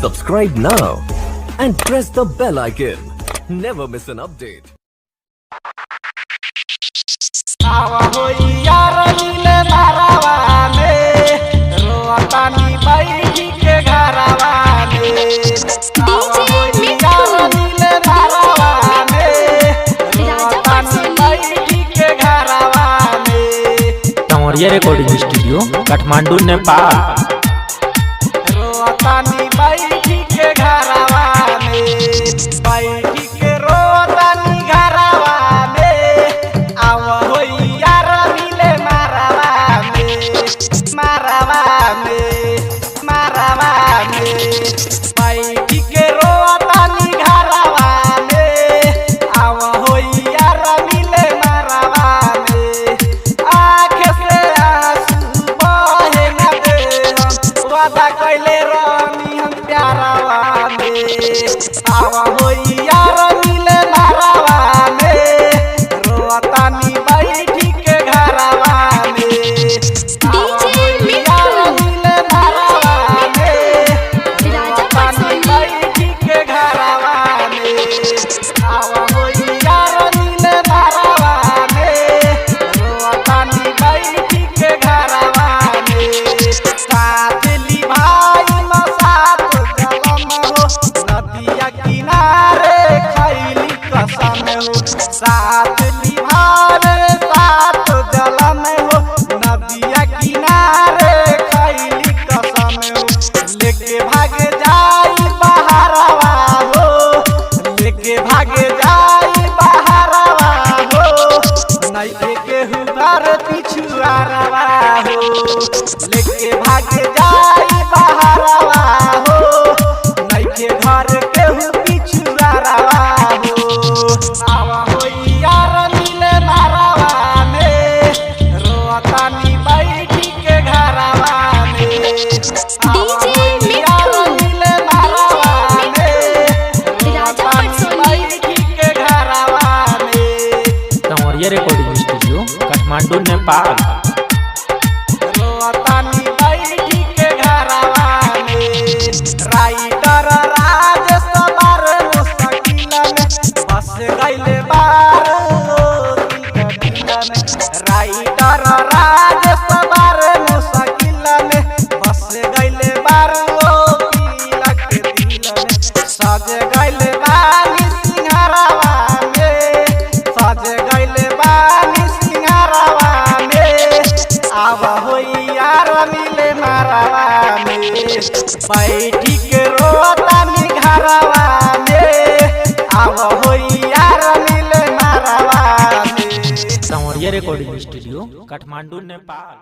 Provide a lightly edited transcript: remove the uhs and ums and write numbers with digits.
Subscribe now and press the bell icon. Never miss an update. आवा होई यार नीले मारावा में रोतानी बैठी के घरावा में आवा होई यार नीले मारावा में रोतानी बैठी के घरावा में। तंवरिया रिकॉर्डिंग स्टूडियो काठमांडू नेपाल। रोतानी बैठी के घरावा में बैठी के रोतानी घरावा में आवा होई यार नीले मारावा में बैठी के रोतानी घरावा में आवा होई यार नीले मारावा में। आँख से आंसू बहे न दे हम वादा कइले रानी हम प्यारावा में आवा होई यार नीले मारावा में रोतानी बैठी के घरावा में। आवा होई यार नीले मारावा में रोतानी बैठी के घरावा में आवा होई यार नीले मारावा में रोतानी बैठी के घरावा में। साथ ली भाई मसात जलम हो नदिया किनारे खैली कसम हो साथ ली भाई सात जलम हो नदिया किनारे खैली कसम हो। लेके भागे जाई बहारवा हो लेके भागे जाई बहारवा हो नहीं के हुगर पिछुआरवा हो लेके भागे जाई बहारवा हो नहीं के घर के हु पिछुआरवा हो। आवा होई यार नीले मारावा में रोतानी बैठी के घरावा में आवा होई यार नीले मारावा में रोतानी बैठी के घरावा में। तंवरिया रिकॉर्डिंग स्टूडियो काठमांडू नेपाल। रोतानी बैठी के घरावा में राइटर राज सवार मुश्किल में बस गइले बार दिल में राइटर राज सवार मुश्किल में बस गइले बार दिल में सज गइले बानी सिंगारवा में सज गइले बानी सिंगारवा में। आवा होई यार नीले मारावा में बैठी के रोतानी घरावा में आवा होई यार नीले मारावा में। तंवरिया रिकॉर्डिंग स्टूडियो काठमांडू नेपाल।